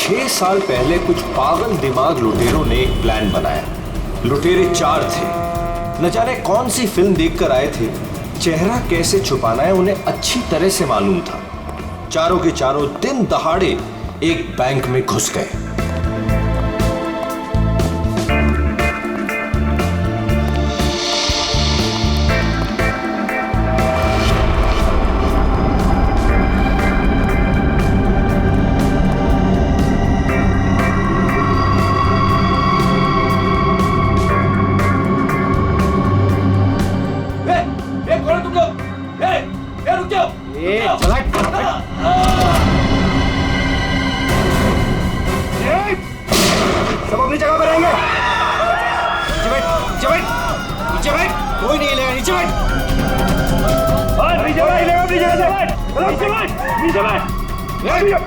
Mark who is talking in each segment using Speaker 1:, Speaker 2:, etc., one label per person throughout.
Speaker 1: 6 साल पहले कुछ पागल दिमाग लुटेरों ने एक प्लान बनाया। लुटेरे 4 थे। न जाने कौन सी फिल्म देखकर आए थे। चेहरा कैसे छुपाना है उन्हें अच्छी तरह से मालूम था। चारों के चारों दिन दहाड़े एक बैंक में घुस गए।
Speaker 2: सब अपनी जगह पर रहेंगे। नीचे बैठ, नीचे बैठ, नीचे बैठ, कोई नहीं हिलेगा, नीचे बैठ। नीचे बैठ, नीचे बैठ, नीचे बैठ,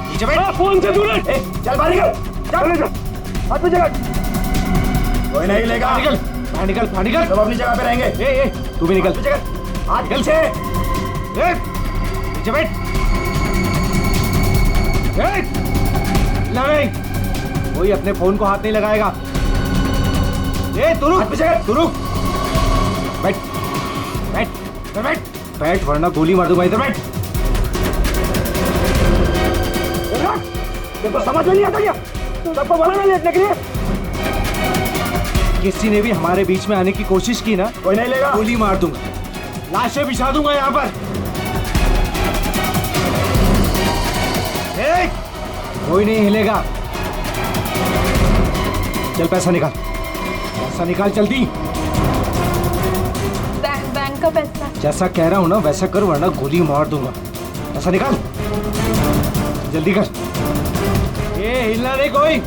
Speaker 2: नीचे बैठ। फोन से दूर रह। चल बाहर निकल, चल, हाथ पे जगह। कोई नहीं हिलेगा। निकल, बाहर निकल, बाहर निकल। सब अपनी जगह पे रहेंगे। तू भी निकल। हाथ निकल से। नीचे बैठ। नहीं, कोई अपने फोन को हाथ नहीं लगाएगा। तू रुक, बैठ, बैठ, बैठ, बैठ, वरना गोली मार दूंगा। इधर बैठ। देखो समझ में नहीं आता क्या? सबको बोला ना लेटने के लिए। किसी ने भी हमारे बीच में आने की कोशिश की ना, कोई नहीं लेगा, गोली मार दूंगा, लाशें बिछा दूंगा यहाँ पर। कोई नहीं हिलेगा। चल पैसा निकाल, पैसा निकाल जल्दी।
Speaker 3: बैंक का पैसा।
Speaker 2: जैसा कह रहा हूँ ना वैसा कर, वरना गोली मार दूंगा। पैसा निकाल, जल्दी कर। ये हिलना नहीं कोई।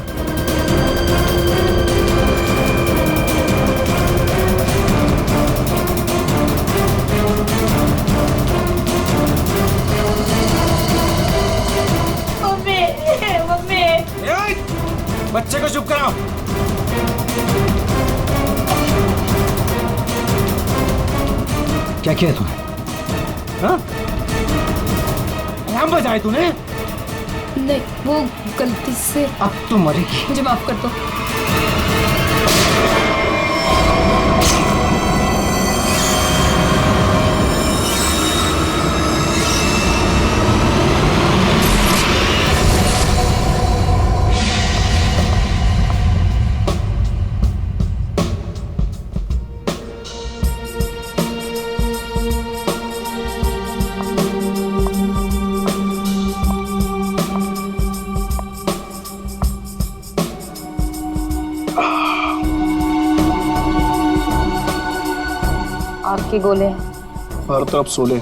Speaker 2: बच्चे को चुप कराओ। क्या किया तूने? हाँ? अलार्म बजाए तूने?
Speaker 3: नहीं, वो गलती से।
Speaker 2: अब तो मरेगी।
Speaker 3: मुझे माफ कर दो। आपके गोले
Speaker 4: हर तरफ सोले।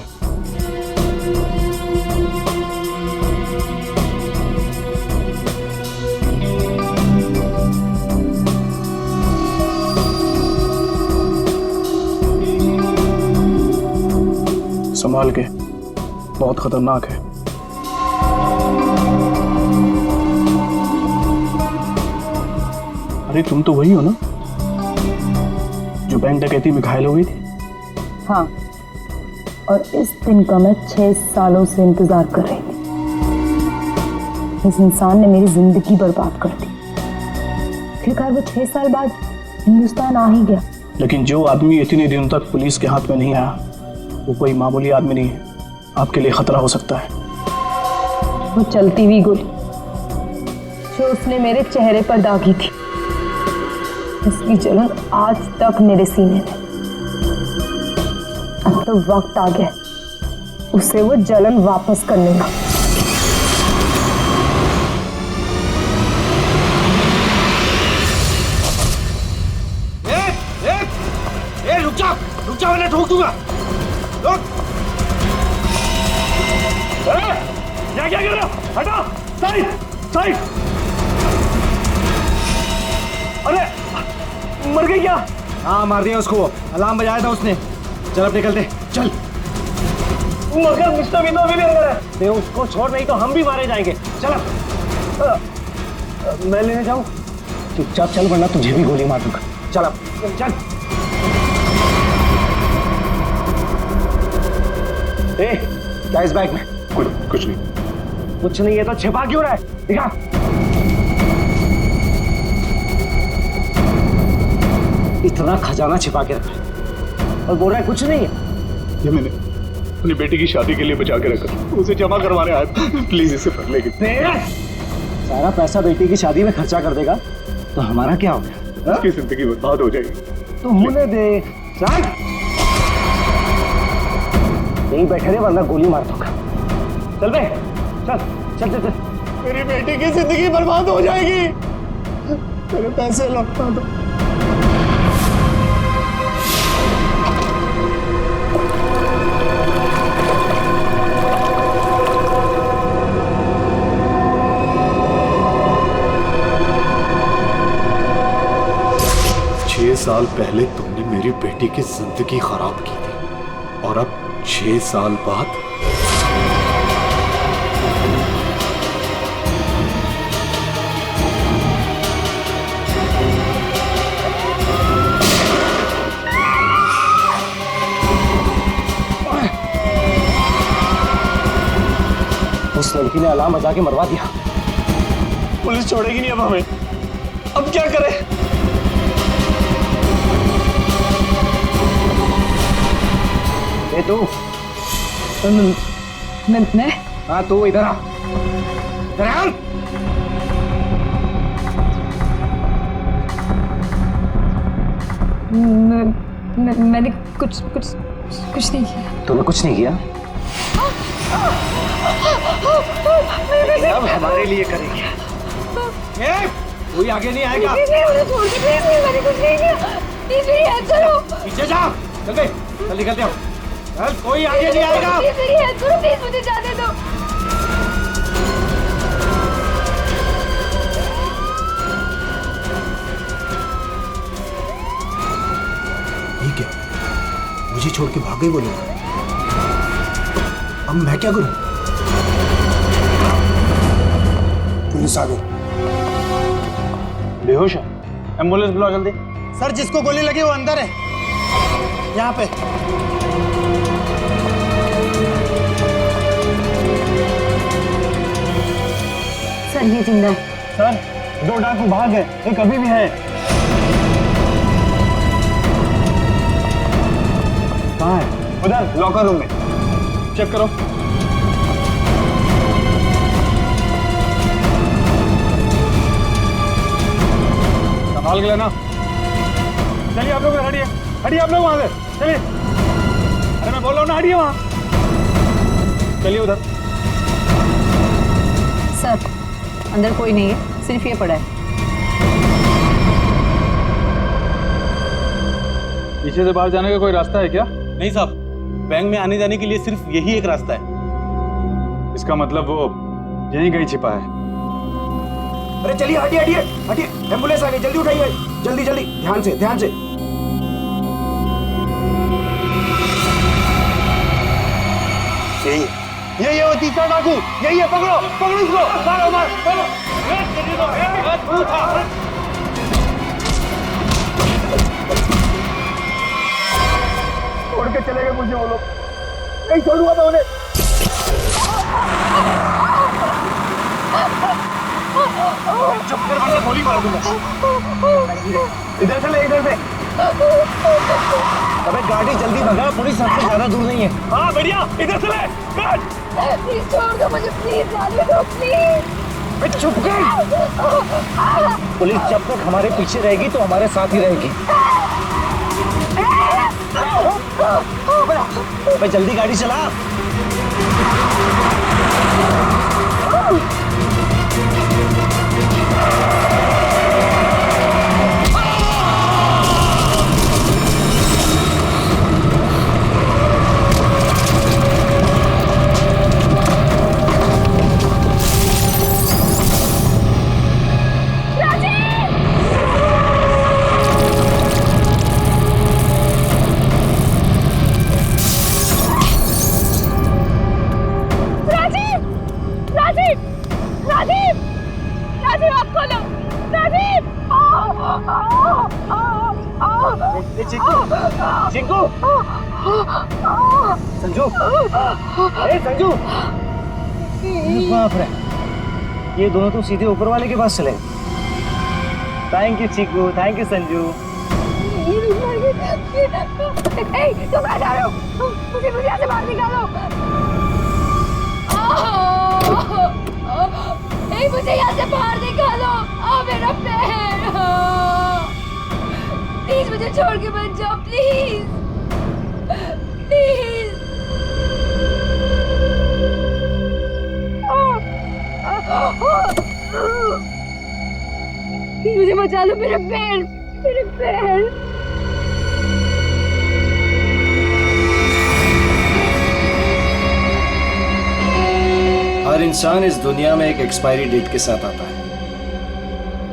Speaker 4: संभाल के, बहुत खतरनाक है। अरे तुम तो वही हो ना जो बैंक डकैती में घायल हो गई थी?
Speaker 5: हाँ, और इस दिन का मैं 6 सालों से इंतजार कर रही थी। इस इंसान ने मेरी जिंदगी बर्बाद कर दी। आखिरकार वो 6 साल बाद हिंदुस्तान आ ही गया।
Speaker 4: लेकिन जो आदमी इतने दिनों तक पुलिस के हाथ में नहीं आया, वो कोई मामूली आदमी नहीं है। आपके लिए खतरा हो सकता है।
Speaker 5: वो चलती हुई गोली जो उसने मेरे चेहरे पर दागी थी, उसकी जलन आज तक मेरे सीने में। अब तो वक्त आ गया उसे वो जलन वापस करने का।
Speaker 2: रुक जा, मैं ठोक दूंगा। रुक। क्या कर रहे हो? हटो, साइड, साइड। अरे मर गई क्या? हाँ मार दिया उसको, अलार्म बजाया था उसने। चल अब निकलते, चल। मगर मिस्टर विनो अभी भी अंदर है। दे उसको छोड़, नहीं तो हम भी मारे जाएंगे। चल मैं लेने जाऊं? चुपचाप चल, वरना तुझे भी गोली मार दूंगा। चल अब, चल। क्या इस बैग में?
Speaker 4: कुछ नहीं।
Speaker 2: कुछ नहीं है तो छिपा क्यों रहा है? दिखा। इतना खजाना छिपा के रखा है और बोल रहा है कुछ नहीं है।
Speaker 4: ये मैंने अपनी बेटी की शादी के लिए बचा के रखा, उसे जमा करवाने आया। प्लीज इसे पढ़ लेगी।
Speaker 2: सारा पैसा बेटी की शादी में खर्चा कर देगा तो हमारा क्या हो गया?
Speaker 4: उसकी जिंदगी बर्बाद हो जाएगी।
Speaker 2: तो होने दे। चल यहीं बैठे रहे वरना गोली मार दूंगा। चल बे, चल चल चल चल।
Speaker 4: मेरी बेटी की जिंदगी बर्बाद हो जाएगी। मेरे पैसे लौटा दो।
Speaker 1: साल पहले तुमने मेरी बेटी की जिंदगी खराब की थी और अब 6 साल बाद
Speaker 2: उस लड़की ने अलार्म बजा के मरवा दिया।
Speaker 4: पुलिस छोड़ेगी नहीं अब हमें। अब क्या करें?
Speaker 2: तू
Speaker 5: मैं
Speaker 2: हाँ तू इधर आ। इधर आ।
Speaker 3: मैंने कुछ नहीं किया।
Speaker 2: तूने कुछ नहीं किया? अब हमारे लिए करेगी। कोई आगे नहीं आएगा।
Speaker 3: मैंने कुछ नहीं किया। करो।
Speaker 2: पीछे जा। चल बे, चल निकलते हो। चल कोई आगे नहीं आएगा।
Speaker 3: प्लीज मुझे जाने दो।
Speaker 1: ठीक है, मुझे छोड़ के भाग गए वो लोग। अब मैं क्या करूं? पुलिस आ गई।
Speaker 4: बेहोश है। एम्बुलेंस बुलाओ जल्दी।
Speaker 6: सर जिसको गोली लगी वो अंदर है, यहाँ पे।
Speaker 5: सर ये जिंदा है।
Speaker 4: सर 2 डाकू भाग गए, एक अभी भी है। कहाँ है? उधर लॉकर रूम में। चेक करो। संभाल के लेना। चलिए आप लोग हटिए, हटिए आप लोग वहां से। चलिए। अरे मैं बोल रहा हूँ ना, हटिए वहां। चलिए उधर।
Speaker 5: सर अंदर कोई नहीं है, सिर्फ ये पड़ा है।
Speaker 4: पीछे से बाहर जाने का कोई रास्ता है क्या? नहीं साहब, बैंक में आने जाने के लिए सिर्फ यही एक रास्ता है। इसका मतलब वो यहीं कहीं छिपा है।
Speaker 2: अरे चलिए, हटिए हटिए हटिए। एम्बुलेंस आ गई, जल्दी उठाइए। जल्दी जल्दी, ध्यान से ध्यान से।
Speaker 6: यही है वो तीसरा डाकू, यही है। पकड़ो पकड़ो इसको, मारो मारो मारो।
Speaker 2: छोड़ के चले गए मुझे वो लोग। नहीं छोड़ूंगा मैं उन्हें। चुप कर वरना गोली मार दूंगा। इधर से ले, इधर से। अबे गाड़ी जल्दी भगा, पुलिस सबसे ज्यादा दूर नहीं है।
Speaker 4: हाँ बढ़िया, इधर से ले।
Speaker 3: प्लीज छोड़ दो मुझे, प्लीज जाने दो प्लीज।
Speaker 2: चुप कर। पुलिस जब तक हमारे पीछे रहेगी तो हमारे साथ ही रहेगी। अबे जल्दी गाड़ी चला। चिंकू, संजू, ए संजू, बाप रे। ये दोनों तो सीधे ऊपर वाले के पास चले। Thank you Chiku, thank you Sanju.
Speaker 3: तुम कहाँ जा रहे हो? मुझे यहाँ से बाहर निकालो। मुझे यहाँ से बाहर निकालो। मेरा पैर। प्लीज मुझे छोड़ के मत जाओ, प्लीज प्लीज। मुझे बचा लो, मेरे पैर, मेरे पैर।
Speaker 1: हर इंसान इस दुनिया में एक एक्सपायरी डेट के साथ आता है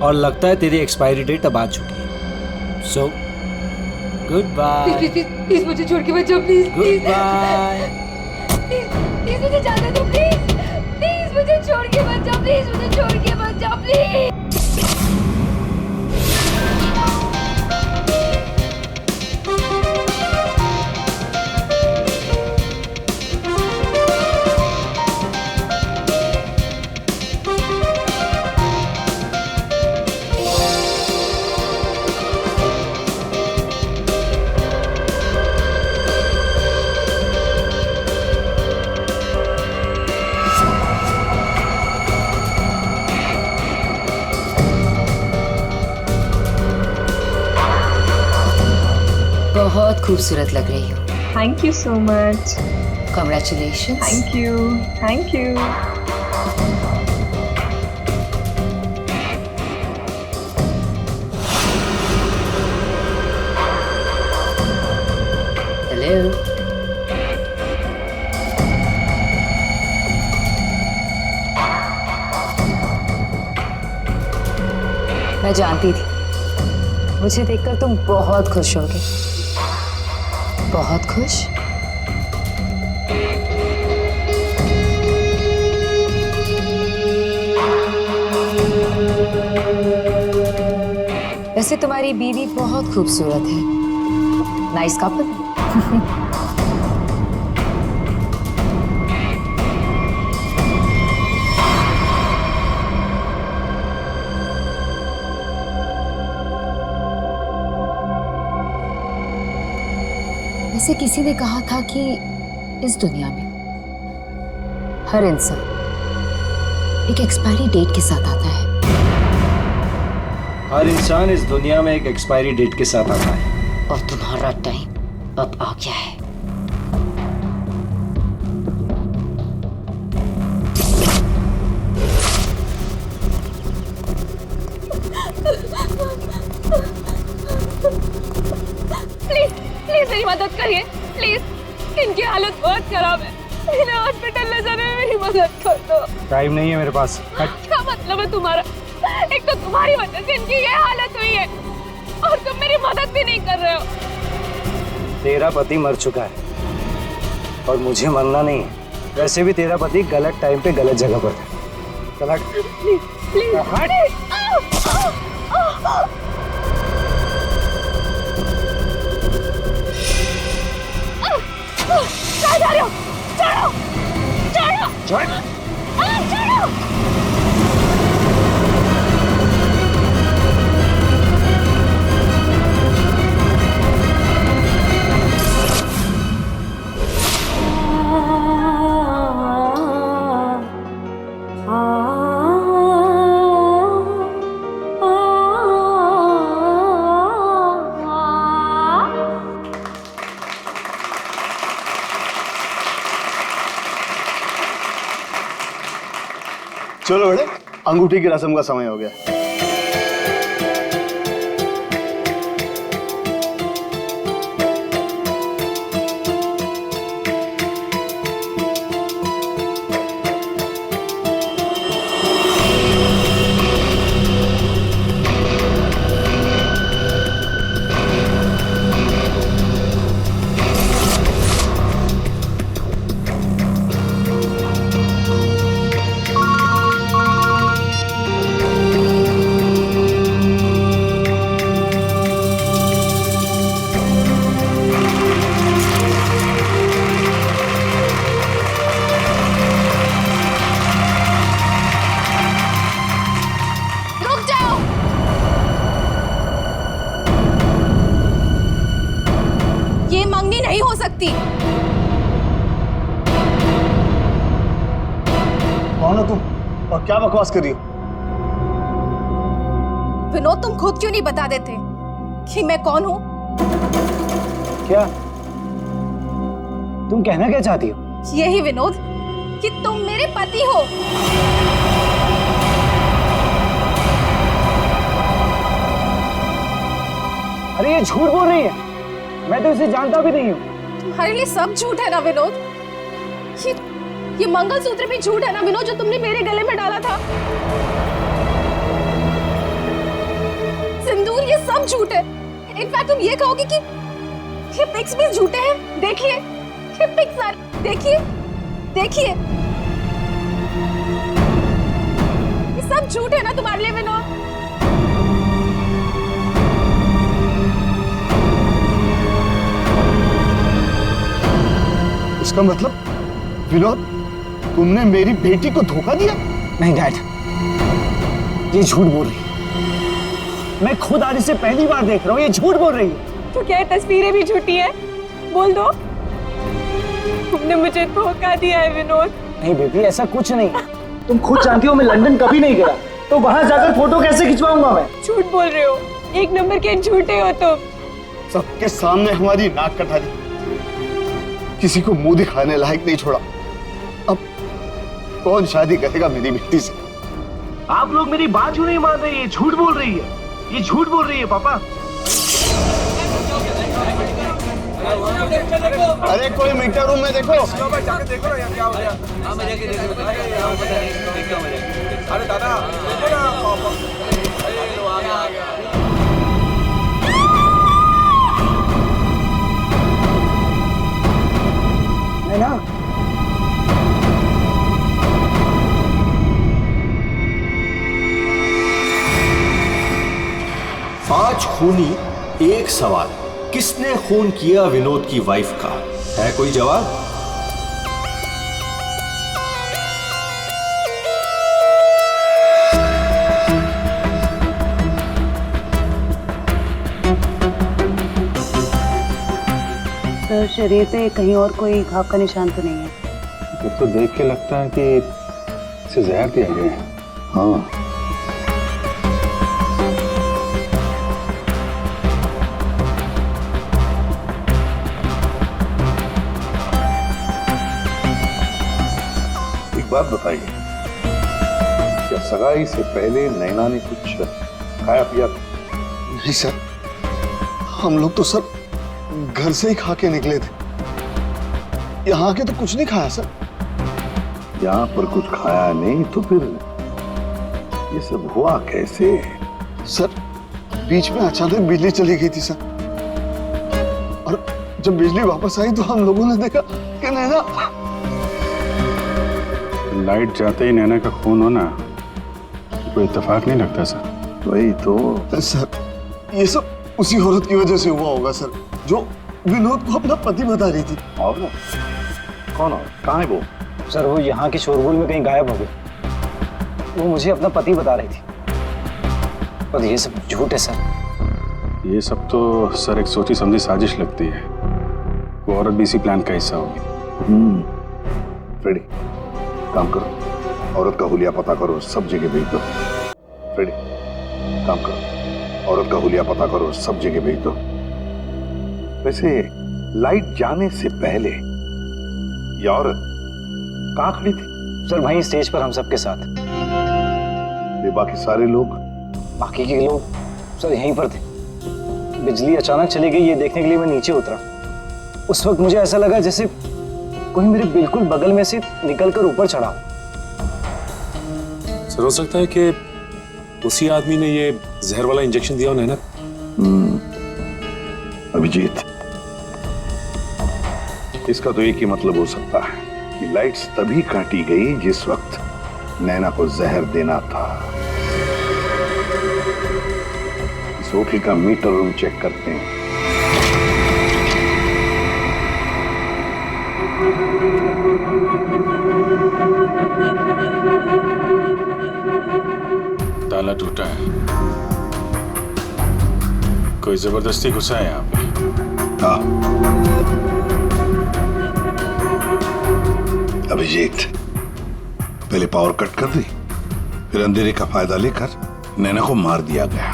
Speaker 1: और लगता है तेरी एक्सपायरी डेट अब आ चुकी है। So good bye.
Speaker 3: प्लीज मुझे छोड़ के मत जाओ, प्लीज
Speaker 1: गुड बाय।
Speaker 3: प्लीज मुझे जाने दो, प्लीज प्लीज मुझे छोड़ के मत जाओ, प्लीज मुझे छोड़ के मत जाओ, प्लीज।
Speaker 5: बहुत खूबसूरत लग रही हो।
Speaker 7: Thank you so much.
Speaker 5: Congratulations.
Speaker 7: Thank you, thank you.
Speaker 5: Hello. मैं जानती थी मुझे देखकर तुम बहुत खुश होगे। बहुत खुश? वैसे तुम्हारी बीवी बहुत खूबसूरत है। Nice couple. वैसे किसी ने कहा था कि इस दुनिया में हर इंसान एक एक्सपायरी डेट के साथ आता है।
Speaker 1: हर इंसान इस दुनिया में एक एक्सपायरी डेट के साथ आता है।
Speaker 5: और तुम्हारा टाइम अब आ गया है।
Speaker 3: प्लीज प्लीज मेरी मदद करिए, प्लीज। इनकी हालत बहुत खराब है, इन्हें हॉस्पिटल ले जाने में मेरी मदद कर दो।
Speaker 4: टाइम नहीं है मेरे पास।
Speaker 3: क्या मतलब है तुम्हारा? एक तो तुम्हारी वजह से इनकी ये हालत हुई है और तुम मेरी मदद भी नहीं कर रहे हो।
Speaker 2: तेरा पति मर चुका है और मुझे मरना नहीं है। वैसे भी तेरा पति गलत टाइम पे गलत जगह पर था। चल हट।
Speaker 3: Please please please. कहाँ जा रहे हो? छोड़ो छोड़ो छोड़ो छोड़ो।
Speaker 6: चलो बेटे, अंगूठी की रस्म का समय हो गया। और क्या बकवास कर रही हो?
Speaker 8: विनोद, तुम खुद क्यों नहीं बता देते कि मैं कौन हूँ?
Speaker 2: क्या तुम कहना क्या चाहती हो?
Speaker 8: यही विनोद कि तुम मेरे पति हो।
Speaker 2: अरे ये झूठ बोल रही है, मैं तो इसे जानता भी नहीं हूँ।
Speaker 8: तुम्हारे लिए सब झूठ है ना विनोद? ये मंगलसूत्र भी झूठ है ना विनोद, जो तुमने मेरे गले में डाला था? सिंदूर, ये सब झूठ है। इनफैक्ट तुम ये कहोगे कि ये पिक्स भी झूठे हैं। देखिए ये पिक्स, देखिए देखिए, ये सब झूठ है ना तुम्हारे लिए विनोद?
Speaker 6: इसका मतलब विनोद, तुमने मेरी बेटी को धोखा दिया?
Speaker 2: नहीं डैड, ये झूठ बोल रही है। मैं खुद आज इसे पहली बार देख रहा हूँ, ये झूठ बोल रही है।
Speaker 3: तो क्या ये तस्वीरें भी झूठी है? बोल दो, तुमने मुझे धोखा दिया है विनोद।
Speaker 2: नहीं बेबी, ऐसा कुछ नहीं। तुम खुद जानती हो मैं लंदन कभी नहीं गया, तो वहां जाकर फोटो कैसे खिंचवाऊंगा मैं?
Speaker 3: झूठ बोल रहे हो, एक नंबर के झूठे हो तुम।
Speaker 6: सबके सामने हमारी नाक कटा दी, किसी को मुंह दिखाने लायक नहीं छोड़ा। अब कौन शादी करेगा मेरी बेटी से?
Speaker 2: आप लोग मेरी बात क्यों नहीं मान रहे? ये झूठ बोल रही है, ये झूठ बोल रही है पापा।
Speaker 6: अरे कोई मीटर रूम में देखो।
Speaker 4: जाके देखो ना यार क्या हो गया। अरे दादा देखो ना,
Speaker 2: है ना?
Speaker 1: पांच खूनी एक सवाल, किसने खून किया विनोद की वाइफ का? है कोई जवाब?
Speaker 5: सर, शरीर पे कहीं और कोई घाव का निशान तो नहीं है?
Speaker 4: तो देख के लगता है कि इसे जहर दिया गया है।
Speaker 6: हाँ,
Speaker 9: एक बात बताइए, क्या सगाई से पहले नैना ने कुछ खाया पिया?
Speaker 6: नहीं सर, हम लोग तो सर घर से ही खा के निकले थे, यहाँ आके तो कुछ नहीं खाया सर।
Speaker 9: यहाँ पर कुछ खाया नहीं तो फिर ये सब हुआ कैसे?
Speaker 6: सर बीच में अचानक बिजली चली गई थी सर, और जब बिजली वापस आई तो हम लोगों ने देखा कि नैना।
Speaker 4: लाइट जाते ही नैना का खून होना कोई इत्तेफाक नहीं लगता सर।
Speaker 9: वही तो
Speaker 6: सर, ये सब उसी औरत की वजह से हुआ होगा सर, जो विनोद को अपना पति बता रही थी।
Speaker 9: और कौन और कहाँ है वो?
Speaker 2: सर वो यहाँ के शोरगुल में कहीं गायब हो गई। वो मुझे अपना पति बता रही थी, पर ये सब झूठ है सर।
Speaker 4: ये सब तो सर एक सोची समझी साजिश लगती है। वो औरत भी इसी प्लान का हिस्सा होगी।
Speaker 9: फ्रेडी, काम करो, औरत का हुलिया पता करो, सब जगह भेज दो। फ्रेडी, काम करो, औरत का हुलिया पता करो, सब जगह भेज दो। वैसे लाइट जाने से पहले ये औरत कहाँ खड़ी थी?
Speaker 2: सर वहीं स्टेज पर हम सबके साथ।
Speaker 9: ये बाकी सारे लोग?
Speaker 2: बाकी के लोग सर यहीं पर थे। बिजली अचानक चली गई ये देखने के लिए मैं नीचे उतरा। उस वक्त मुझे ऐसा लगा जैसे कोई मेरे बिल्कुल बगल में से निकलकर ऊपर चढ़ा।
Speaker 10: सर हो सकता है कि उसी आदमी ने ये जहर वाला इंजेक्शन दिया हो नैना।
Speaker 9: अभिजीत, इसका तो एक ही मतलब हो सकता है कि लाइट्स तभी काटी गई जिस वक्त नैना को जहर देना था। इस होटल का मीटर रूम चेक करते हैं।
Speaker 10: ताला टूटा है, कोई जबरदस्ती घुसा है यहाँ पे।
Speaker 9: हाँ अभिजीत, पहले पावर कट कर दी, फिर अंधेरे का फायदा लेकर नैना को मार दिया गया।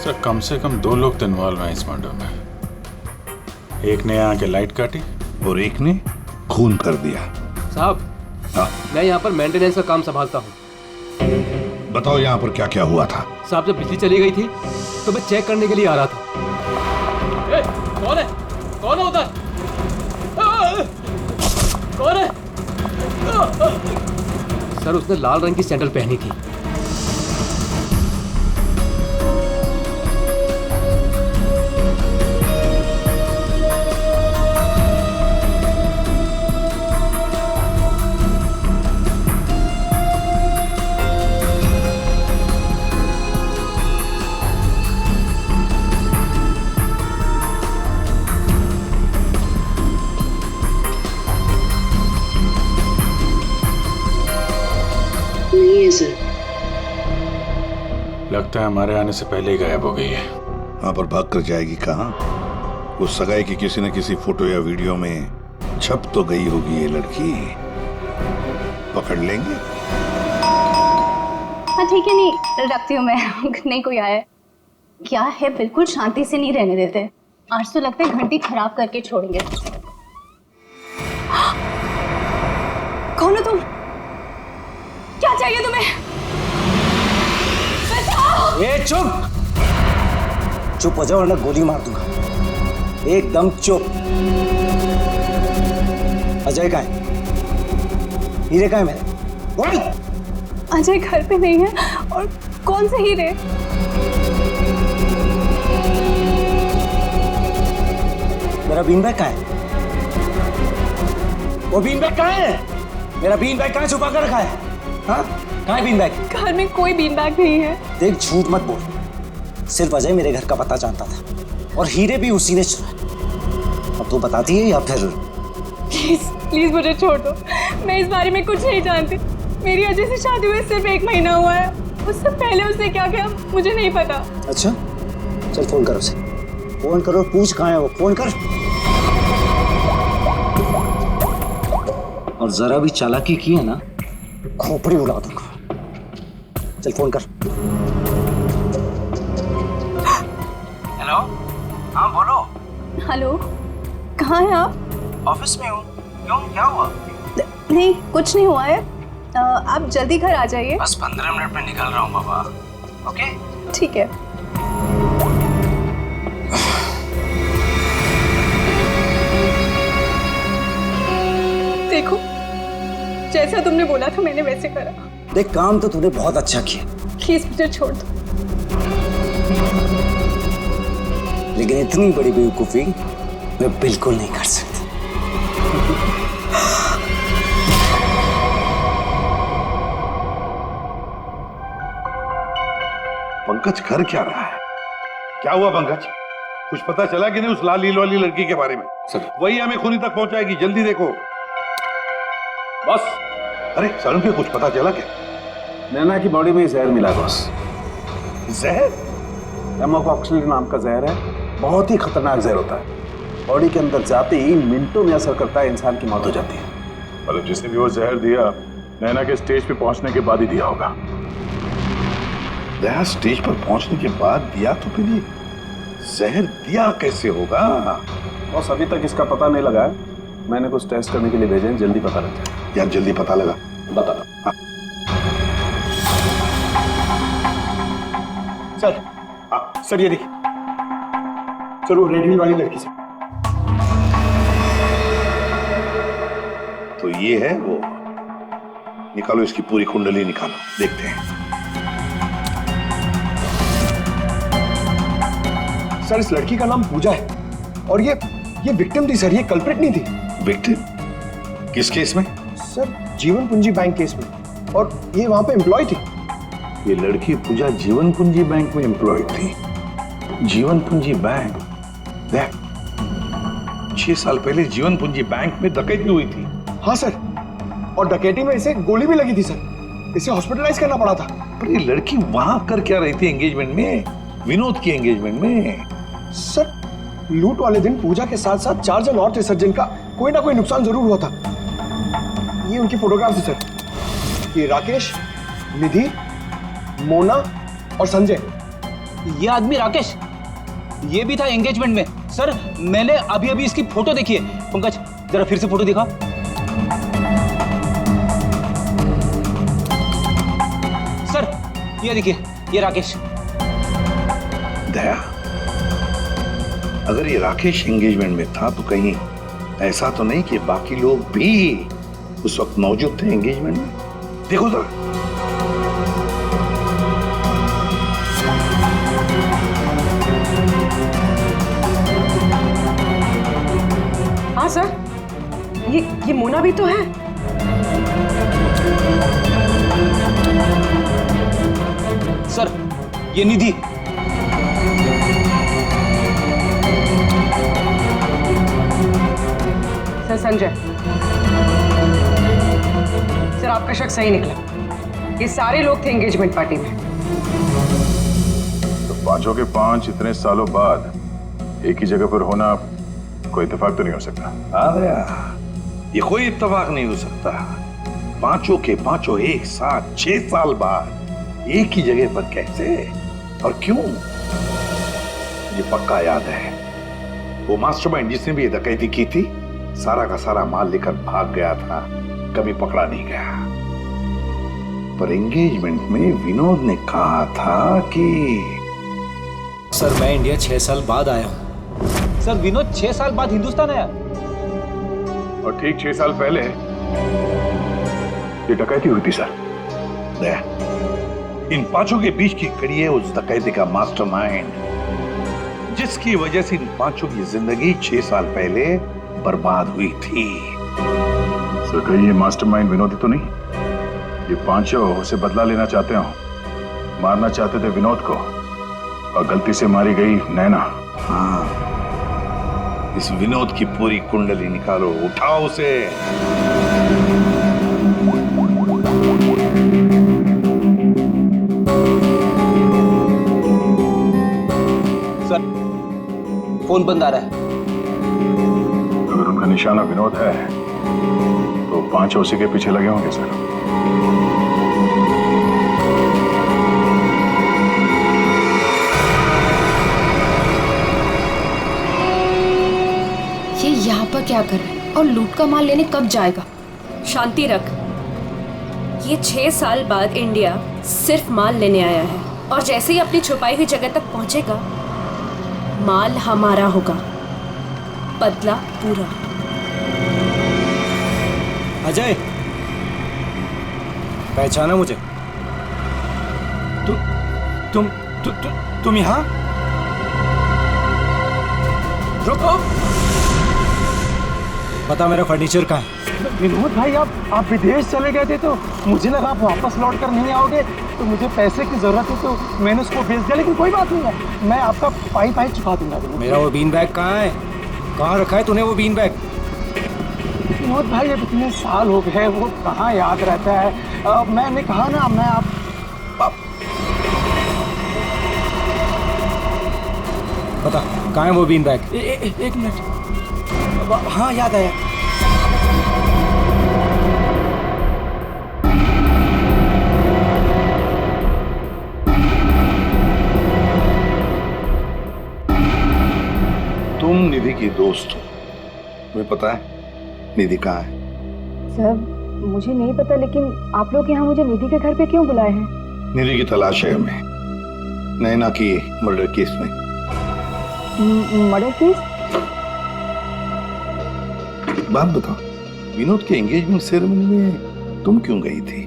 Speaker 10: सर कम से कम 2 लोग तो इन्वॉल्व हैं इस मर्डर में। एक ने यहाँ के लाइट काटी
Speaker 9: और एक ने खून कर दिया।
Speaker 2: साहब, मैं यहाँ पर मेंटेनेंस का काम संभालता हूँ।
Speaker 9: बताओ यहाँ पर क्या क्या हुआ था?
Speaker 2: साहब, जब बिजली चली गई थी तो मैं चेक करने के लिए आ रहा था। ए, कौन है? कौन है उधर? कौन है? सर, उसने लाल रंग की सैंडल पहनी थी।
Speaker 10: लगता है हमारे आने से पहले ही गायब हो गई है।
Speaker 9: वहां पर भाग कर जाएगी कहाँ? उस सगाई की किसी न किसी फोटो या वीडियो में छप तो गई होगी ये लड़की। पकड़ लेंगे।
Speaker 8: हाँ ठीक है, नहीं रखती हूँ मैं। नहीं कोई आया क्या है, बिल्कुल शांति से नहीं रहने देते। आज तो लगता है घंटी खराब करके छोड़ेंगे। कौन हो तुम? क्या चाहिए तुम्हें?
Speaker 11: ए चुप! चुप हो जाओ वरना गोली मार दूंगा। एकदम चुप। अजय कहाँ है? हीरे कहाँ है मेरे? बोल!
Speaker 8: अजय घर पे नहीं है। और कौन से हीरे?
Speaker 11: मेरा बीन बैग कहाँ है? वो बीन बैग कहाँ है? मेरा बीन बैग कहाँ छुपा कर रखा है? हाँ? कहाँ है बीन बैग?
Speaker 8: घर में कोई बीन बैग नहीं है।
Speaker 11: देख झूठ मत बोल। सिर्फ अजय मेरे घर का पता जानता था और हीरे भी उसी ने चुराए। अब तू बताती है या फिर?
Speaker 8: प्लीज प्लीज मुझे छोड़ दो। मैं इस बारे में कुछ नहीं जानती। मेरी अजय से शादी हुए सिर्फ 1 महीना हुआ है। उससे पहले उसने क्या किया मुझे नहीं पता।
Speaker 11: अच्छा चल फोन कर उसे। फोन करो, पूछ कहाँ है वो। फोन कर। और जरा भी चालाकी की है ना, खोपड़ी उड़ा दूंगा। चल फोन कर।
Speaker 12: हेलो, हाँ बोलो।
Speaker 8: हेलो, कहाँ हैं आप?
Speaker 12: ऑफिस में हूँ। क्यों, क्या हुआ?
Speaker 8: नहीं कुछ नहीं हुआ है। आप जल्दी घर आ जाइए।
Speaker 12: बस 15 मिनट में निकल रहा हूँ बाबा। ओके
Speaker 8: ठीक है। देखो जैसा तुमने बोला था मैंने वैसे करा।
Speaker 11: देख काम तो तूने बहुत अच्छा किया।
Speaker 8: प्लीज मुझे छोड़ दो।
Speaker 11: लेकिन इतनी बड़ी बेवकूफी मैं बिल्कुल नहीं कर सकती।
Speaker 9: पंकज कर क्या रहा है? क्या हुआ पंकज? कुछ पता चला कि नहीं उस लाल लील वाली लड़की के बारे में?
Speaker 10: सर
Speaker 9: वही हमें खूनी तक पहुंचाएगी, जल्दी देखो।
Speaker 4: बस
Speaker 9: अरे सर के कुछ पता चला क्या?
Speaker 4: नैना की बॉडी में जहर मिला बॉस।
Speaker 9: जहर?
Speaker 4: एमोकॉक्सिल नाम का जहर है। बहुत ही खतरनाक जहर होता है। बॉडी के अंदर जाते ही मिनटों में असर करता है, इंसान की मौत हो जाती है।
Speaker 10: मतलब जिसने भी वो जहर दिया नैना के स्टेज पे पहुंचने के बाद ही दिया होगा।
Speaker 9: जहर स्टेज पर पहुंचने के बाद दिया तो फिर ये जहर दिया कैसे होगा?
Speaker 4: बॉस अभी तक इसका पता नहीं लगा है। मैंने कुछ टेस्ट करने के लिए भेजे हैं, जल्दी पता लग जाए।
Speaker 9: यार जल्दी पता लगा।
Speaker 4: बता।
Speaker 9: हाँ।
Speaker 2: सर, सर ये देखिए। सर वो रेड हिल वाली लड़की से।
Speaker 9: तो ये है वो। निकालो इसकी पूरी कुंडली निकालो, देखते हैं।
Speaker 2: सर इस लड़की का नाम पूजा है और ये विक्टिम थी सर, ये कल्प्रिट नहीं थी।
Speaker 9: विक्टिम? किस केस में?
Speaker 2: सर जीवन पूंजी बैंक केस में, और ये वहां पे एम्प्लॉय थी।
Speaker 9: ये लड़की पूजा जीवन पूंजी बैंक में एम्प्लॉय थी। जीवन पूंजी बैंक? देख 6 साल पहले जीवन पूंजी बैंक में डकैती हुई थी।
Speaker 2: हाँ सर, और डकैती में इसे गोली भी लगी थी सर। इसे हॉस्पिटलाइज करना पड़ा था।
Speaker 9: पर ये लड़की वहां कर क्या रही थी एंगेजमेंट में? विनोद की एंगेजमेंट में।
Speaker 2: सर लूट वाले दिन पूजा के साथ साथ 4 जन और थे सर, जिनका कोई ना कोई नुकसान जरूर हुआ था। ये उनकी फोटोग्राफ थी सर।
Speaker 1: ये राकेश, निधि, मोना और संजय।
Speaker 12: ये आदमी राकेश, ये भी था एंगेजमेंट में। सर मैंने अभी अभी इसकी फोटो देखी है। पंकज जरा फिर से फोटो दिखा। सर ये देखिए, ये राकेश।
Speaker 9: दया, अगर ये राकेश एंगेजमेंट में था तो कहीं ऐसा तो नहीं कि बाकी लोग भी उस वक्त मौजूद थे एंगेजमेंट में? देखो जरा।
Speaker 13: हाँ सर, ये मोना भी तो है।
Speaker 12: सर ये निधि।
Speaker 13: सर संजय, सर आपका शक सही निकला। ये सारे लोग थे एंगेजमेंट पार्टी में।
Speaker 10: तो पांचों के पांच इतने सालों बाद एक ही जगह पर होना कोई इत्तेफाक तो नहीं हो सकता।
Speaker 9: हाँ दया, ये कोई इत्तेफाक नहीं हो सकता। पांचों के पांचों एक साथ 6 साल बाद एक ही जगह पर कैसे और क्यों? मुझे पक्का याद है, वो मास्टरमाइंड जिसने भी ये डकैती की थी सारा का सारा माल लेकर भाग गया था, कभी पकड़ा नहीं गया। पर एंगेजमेंट में विनोद ने कहा था कि
Speaker 1: सर मैं इंडिया 6 साल बाद आया हूं।
Speaker 12: सर विनोद 6 साल बाद हिंदुस्तान आया।
Speaker 10: और ठीक 6 साल पहले ये डकैती हुई थी सर।
Speaker 9: दया, इन पांचों के बीच की कड़ी है उस डकैती का मास्टरमाइंड, जिसकी वजह से इन पांचों की जिंदगी 6 साल पहले बर्बाद हुई थी।
Speaker 10: सर कहीं ये मास्टरमाइंड विनोद ही तो नहीं? ये पांचों उसे बदला लेना चाहते हो, मारना चाहते थे विनोद को और गलती से मारी गई नैना।
Speaker 9: हाँ, इस विनोद की पूरी कुंडली निकालो, उठाओ उसे।
Speaker 12: सर फोन बंद आ रहा है।
Speaker 10: अगर उनका निशाना विनोद है तो पांचों उसी के पीछे लगे होंगे सर।
Speaker 5: ये यहाँ पर क्या कर रहा है और लूट का माल लेने कब जाएगा?
Speaker 8: शांति रख। ये 6 साल बाद इंडिया सिर्फ माल लेने आया है और जैसे ही अपनी छुपाई हुई जगह तक पहुंचेगा माल हमारा होगा, बदला पूरा।
Speaker 1: अजय, पहचाना मुझे? तुम यहाँ? रुको, बता मेरा फर्नीचर कहाँ है?
Speaker 4: विनोद भाई आप विदेश चले गए थे तो मुझे लगा आप वापस लौट कर नहीं आओगे, तो मुझे पैसे की जरूरत है तो मैंने उसको भेज दिया। लेकिन कोई बात नहीं है, मैं आपका पाई चुका दूंगा।
Speaker 1: मेरा वो बीन बैग कहाँ है? कहाँ रखा है तूने वो बीन बैग?
Speaker 4: विनोद भाई अब इतने साल हो गए, वो कहाँ याद रहता है। मैंने कहा ना, मैं आप
Speaker 1: बता कहाँ है वो बीन बैग?
Speaker 4: एक मिनट। हाँ याद आया।
Speaker 9: तुम निधि की दोस्त हो, तुम्हें पता है निधि कहाँ है?
Speaker 5: सर मुझे नहीं पता, लेकिन आप लोग यहाँ मुझे निधि के घर पे क्यों बुलाए हैं?
Speaker 9: निधि की तलाश है हमें, नैना की मर्डर केस में।
Speaker 5: Murder case?
Speaker 9: बात बताओ, विनोद के एंगेजमेंट सेरेमनी में तुम क्यों गई थी?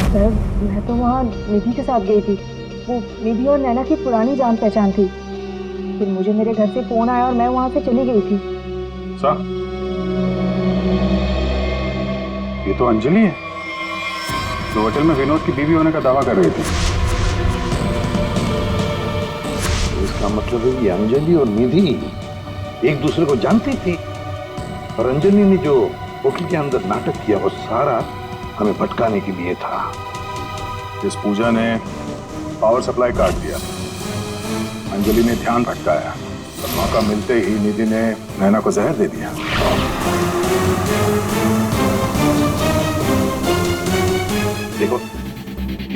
Speaker 5: सर मैं तो वहाँ निधि के साथ गई थी। वो निधि और नैना की पुरानी जान पहचान थी। फिर मुझे मेरे घर से फोन आया और मैं वहाँ से चली गई थी।
Speaker 10: सर ये तो अंजलि है जो होटल में विनोद की बीवी होने का दावा कर रही थी।
Speaker 9: इसका मतलब है कि अंजलि और निधि एक दूसरे को जानती थी, और अंजलि ने जो होटल के अंदर नाटक किया वो सारा हमें भटकाने के लिए था।
Speaker 10: इस पूजा ने पावर सप्लाई काट दिया, अंजलि ने ध्यान भटकाया और मौका मिलते ही निधि ने नैना को जहर दे दिया।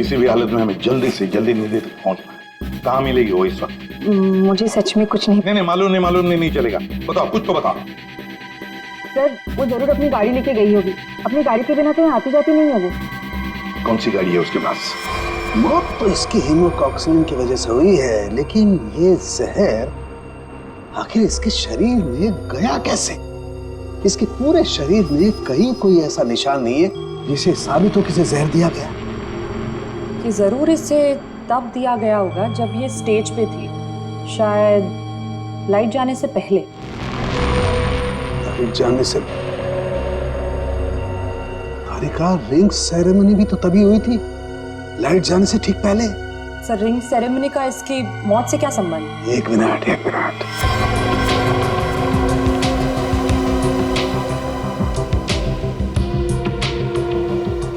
Speaker 9: किसी भी हालत में हमें जल्दी से जल्दी निधि तक पहुंचना है। कहाँ मिलेगी वो इस वक्त?
Speaker 13: मुझे सच में कुछ नहीं।
Speaker 9: नहीं मालूम नहीं चलेगा। बताओ, कुछ तो बताओ।
Speaker 5: सर वो जरूर अपनी गाड़ी लेके गई होगी। अपनी गाड़ी के बिना कहीं आती जाती नहीं है वो।
Speaker 9: कौन सी गाड़ी है उसके पास?
Speaker 11: मौत तो इसकी हीमोटॉक्सिन की वजह से हुई है, लेकिन ये जहर आखिर इसके शरीर में गया कैसे? इसके पूरे शरीर में कहीं कोई ऐसा निशान नहीं है जिसे साबित हो किसे जहर दिया गया।
Speaker 5: कि जरूर इसे तब दिया गया होगा जब ये स्टेज पे थी, शायद लाइट जाने से पहले।
Speaker 11: लाइट जाने से? तारिका, रिंग सेरेमनी भी तो तभी हुई थी, लाइट जाने से ठीक पहले।
Speaker 5: सर रिंग सेरेमनी का इसकी मौत से क्या संबंध?
Speaker 11: एक मिनट।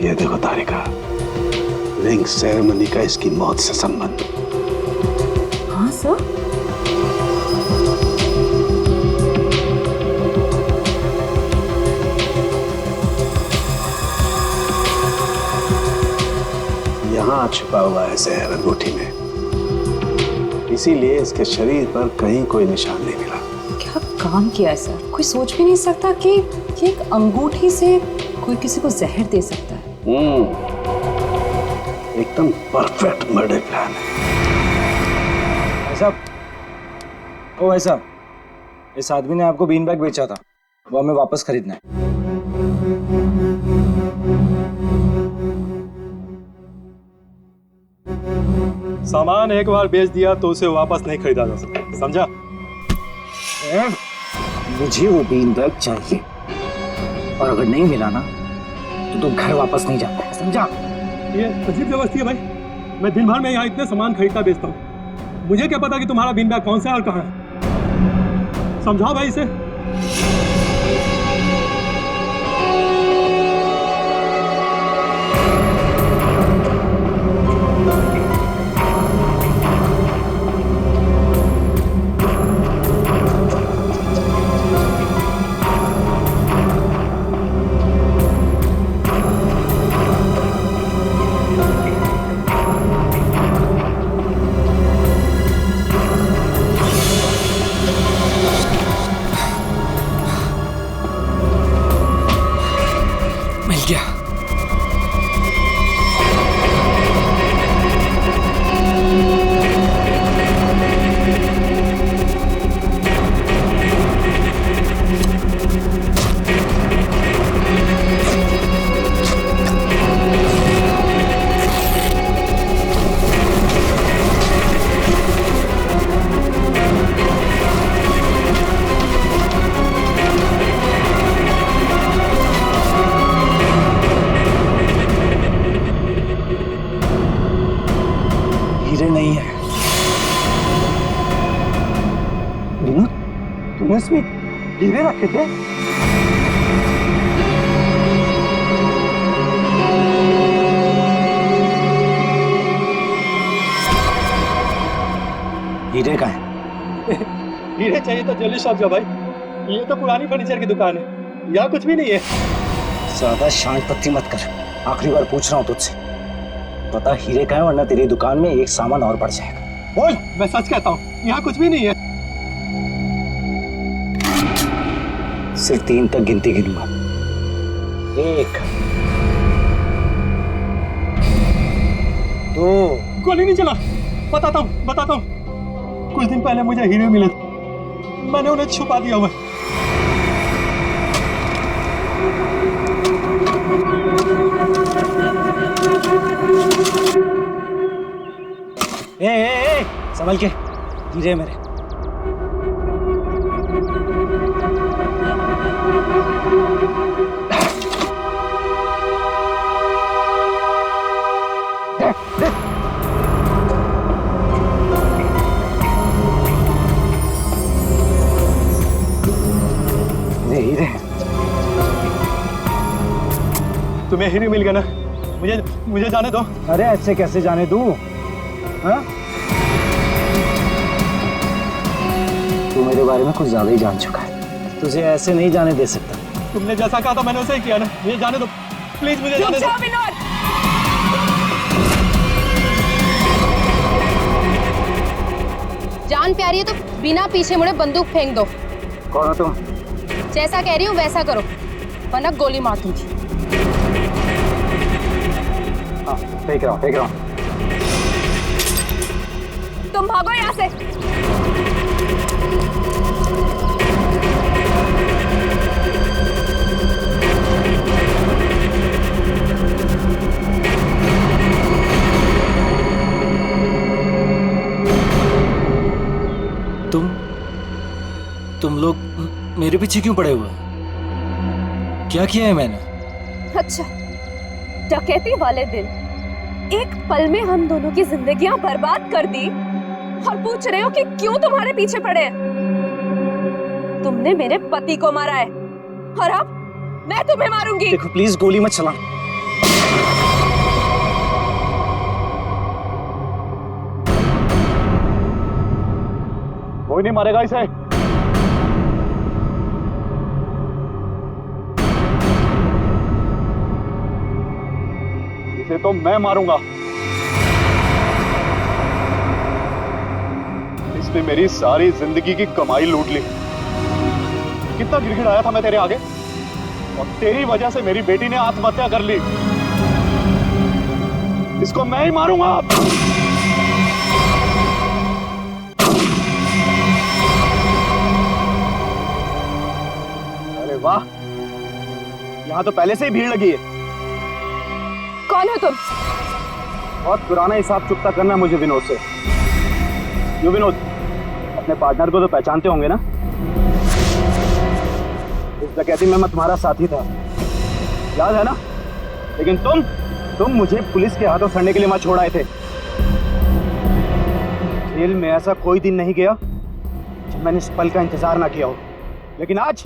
Speaker 11: ये देखो तारिका, रिंग सेरेमनी का इसकी मौत से संबंध।
Speaker 5: हाँ सर।
Speaker 11: यहाँ छुपा हुआ है जहर अंगूठी में, इसीलिए इसके शरीर पर कहीं कोई निशान नहीं मिला।
Speaker 5: क्या काम किया है सर? कोई सोच भी नहीं सकता कि एक अंगूठी से कोई किसी को जहर दे सकता है।
Speaker 11: एकदम परफेक्ट मर्डर प्लान है।
Speaker 12: भाई साहब, इस आदमी ने आपको बीन बैग बेचा था, वो हमें वापस खरीदना है।
Speaker 4: सामान एक बार बेच दिया तो उसे वापस नहीं खरीदा जा सकता, समझा?
Speaker 11: मुझे वो बीन बैग चाहिए, और अगर नहीं मिला ना तो तुम घर वापस नहीं जाता है, समझा?
Speaker 4: ये अजीब जबरदस्ती है भाई। मैं दिन भर में यहाँ इतने सामान खरीदता बेचता हूँ, मुझे क्या पता कि तुम्हारा बीन बैग कौन सा है और कहाँ है? समझाओ भाई इसे।
Speaker 11: नहीं है। विनोद, तुमने इसमें हीरे रखे थे? हीरे का है?
Speaker 4: हीरे चाहिए तो ज्वेलरी शॉप जा भाई, ये तो पुरानी फर्नीचर की दुकान है, यहाँ कुछ भी नहीं है।
Speaker 11: ज्यादा शांत पत्ती मत कर, आखिरी बार पूछ रहा हूँ तुझसे, पता हीरे का है, वरना तेरी दुकान में एक सामान और बढ़ जाएगा।
Speaker 4: बोल। मैं सच कहता हूँ, यहाँ कुछ भी नहीं है।
Speaker 11: सिर्फ 3 तक गिनती गिनूंगा। 1 2।
Speaker 4: गोली नहीं चला। बताता हूँ। कुछ दिन पहले मुझे हीरे मिले, मैंने उन्हें छुपा दिया हुआ।
Speaker 11: ए, संभल के, हीरे मेरे। हीरे
Speaker 4: तुम्हें हीरे मिल गया ना, मुझे जाने दो।
Speaker 11: अरे ऐसे कैसे जाने दूं? हाँ? तू मेरे बारे में कुछ ज्यादा ही जान चुका है, तुझे ऐसे नहीं जाने दे सकता।
Speaker 4: तुमने जैसा कहा था मैंने वैसे ही किया ना, मुझे जाने दो प्लीज, मुझे जाने दो।
Speaker 3: जान प्यारी है तो बिना पीछे मुड़े बंदूक फेंक दो।
Speaker 12: कौन हो तुम?
Speaker 3: जैसा कह रही हूँ वैसा करो, वरना गोली मार दूंगी।
Speaker 12: हाँ, फेंक रहा हूँ।
Speaker 3: तुम भागो यहाँ से।
Speaker 14: तुम लोग मेरे पीछे क्यों पड़े हुए? क्या किया है मैंने?
Speaker 8: अच्छा, डकैती वाले दिन एक पल में हम दोनों की जिंदगियां बर्बाद कर दी और पूछ रहे हो कि क्यों तुम्हारे पीछे पड़े हैं? तुमने मेरे पति को मारा है और अब मैं तुम्हें मारूंगी।
Speaker 12: देखो प्लीज गोली मत चला।
Speaker 6: कोई नहीं मारेगा इसे। इसे तो मैं मारूंगा। इसने मेरी सारी जिंदगी की कमाई लूट ली। कितना गिड़गिड़ाया था मैं तेरे आगे, और तेरी वजह से मेरी बेटी ने आत्महत्या कर ली। इसको मैं ही मारूंगा। अरे वाह, यहां तो पहले से ही भीड़ लगी है।
Speaker 8: कौन हो तुम?
Speaker 6: बहुत पुराना हिसाब चुकता करना है मुझे विनोद से। यो विनोद, अपने पार्टनर को तो पहचानते होंगे ना? इस डकैती में मैं तुम्हारा साथी था, याद है ना? लेकिन तुम मुझे पुलिस के हाथों सड़ने के लिए वहां छोड़ आए थे। जेल में ऐसा कोई दिन नहीं गया जब मैंने इस पल का इंतजार ना किया हो। लेकिन आज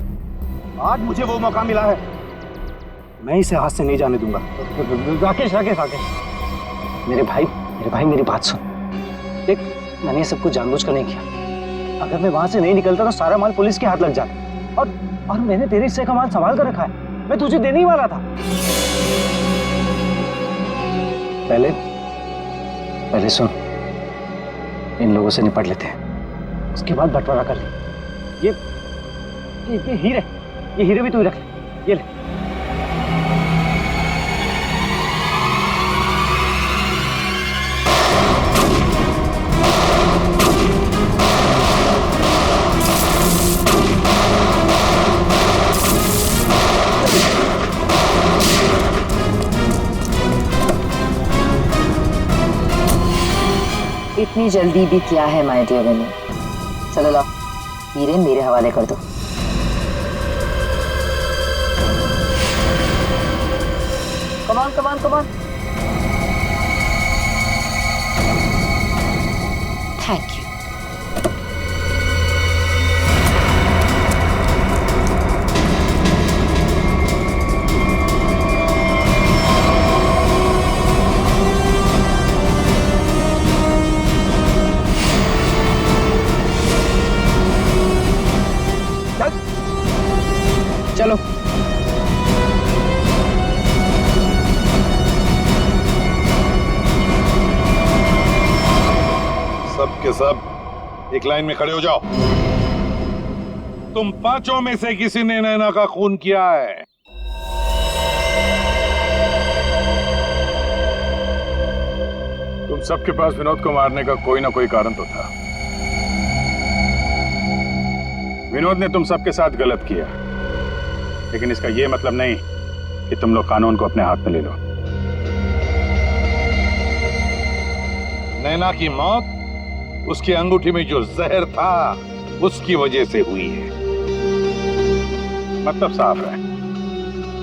Speaker 6: मुझे वो मौका मिला है, मैं इसे हाथ से नहीं जाने दूंगा।
Speaker 12: राकेश मेरे भाई मेरी बात सुन। देख, मैंने ये सब कुछ जानबूझकर नहीं किया। अगर मैं वहां से नहीं निकलता तो सारा माल पुलिस के हाथ लग जाता। और मैंने तेरे हिस्से का माल संभाल कर रखा है, मैं तुझे देने ही वाला था। पहले सुन, इन लोगों से निपट लेते हैं, उसके बाद बंटवारा कर ले। ये हीरे भी तू रख ले। ये ले।
Speaker 5: इतनी जल्दी भी क्या है माय डियर विनोद? चलो लाओ, हीरे मेरे हवाले कर दो। Come on. Thank you.
Speaker 12: चलो।
Speaker 9: सब के सब एक लाइन में खड़े हो जाओ। तुम पांचों में से किसी ने नैना का खून किया है?
Speaker 10: तुम सबके पास विनोद को मारने का कोई ना कोई कारण तो था। विनोद ने तुम सबके साथ गलत किया, लेकिन इसका यह मतलब नहीं कि तुम लोग कानून को अपने हाथ में ले लो।
Speaker 9: नैना की मौत उसकी अंगूठी में जो जहर था उसकी वजह से हुई है।
Speaker 10: मतलब साफ है,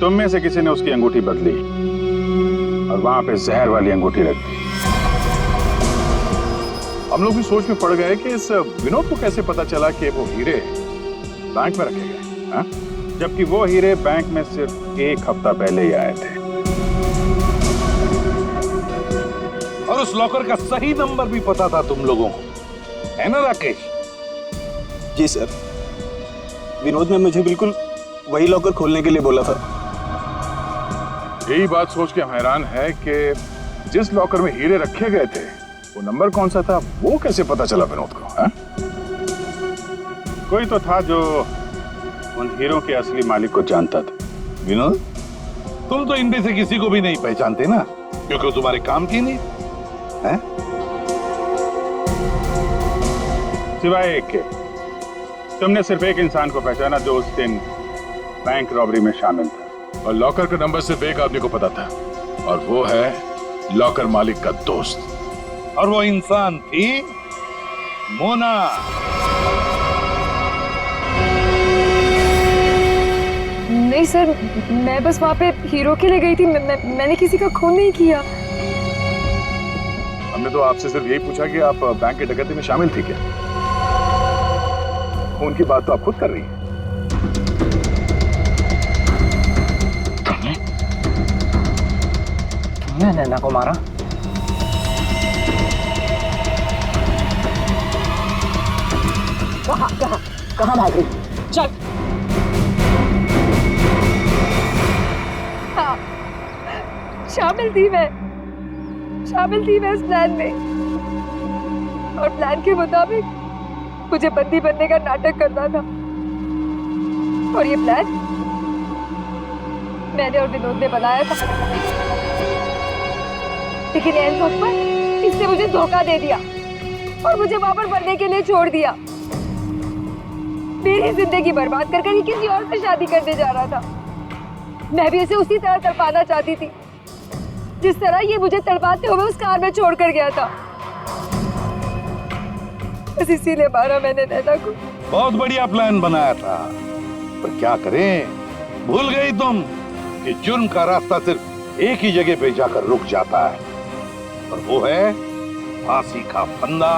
Speaker 10: तुम में से किसी ने उसकी अंगूठी बदली और वहां पे जहर वाली अंगूठी रख दी। हम लोग भी सोच में पड़ गए कि इस विनोद को कैसे पता चला कि वो हीरे बैंक में रखे गए, हाँ? जबकि वो हीरे बैंक में सिर्फ एक हफ्ता पहले ही आए थे।
Speaker 9: और उस लॉकर का सही नंबर भी पता था तुम लोगों को, है ना राकेश?
Speaker 6: जी सर, विनोद ने मुझे बिल्कुल वही लॉकर खोलने के लिए बोला था।
Speaker 10: यही बात सोच के हैरान है कि जिस लॉकर में हीरे रखे गए थे वो नंबर कौन सा था, वो कैसे पता चला विनोद को? है? कोई तो था जो उन हीरो के असली मालिक को जानता था।
Speaker 9: विनोद, तुम तो इनमें से किसी को भी नहीं पहचानते ना, क्योंकि वो तुम्हारे काम की नहीं है।
Speaker 10: सिवाय एक के, तुमने सिर्फ एक इंसान को पहचाना जो उस दिन बैंक रॉबरी में शामिल था,
Speaker 9: और लॉकर का नंबर सिर्फ एक आदमी को पता था, और वो है लॉकर मालिक का दोस्त। और वो इंसान थी मोना।
Speaker 3: नहीं सर, मैं बस वहाँ पे हीरो के लिए गई थी। मैंने किसी का खून नहीं किया।
Speaker 10: हमने तो आपसे सिर्फ यही पूछा कि आप बैंक की डकैती में शामिल थी क्या? खून की बात तो आप खुद कर रही हैं।
Speaker 12: तुमने नैना को मारा?
Speaker 5: कहाँ भाग रही?
Speaker 3: चल। हाँ, शामिल थी मैं इस प्लान में, और प्लान के मुताबिक मुझे बंदी बनने का नाटक करना था। और ये प्लान मैंने और विनोद ने बनाया था, लेकिन एन वक्त पर इसने मुझे धोखा दे दिया और मुझे वहां पर बनने के लिए छोड़ दिया। मेरी जिंदगी बर्बाद कर कर किसी और से शादी करने जा रहा था। मैं भी उसे उसी तरह तड़पाना चाहती थी जिस तरह ये मुझे तड़पाते हुए उस कार में छोड़कर गया था। बस इसीलिए मारा मैंने नैना को।
Speaker 9: बहुत बढ़िया प्लान बनाया था, पर क्या करें, भूल गई तुम कि जुर्म का रास्ता सिर्फ एक ही जगह पे जाकर रुक जाता है, और वो है फांसी का फंदा।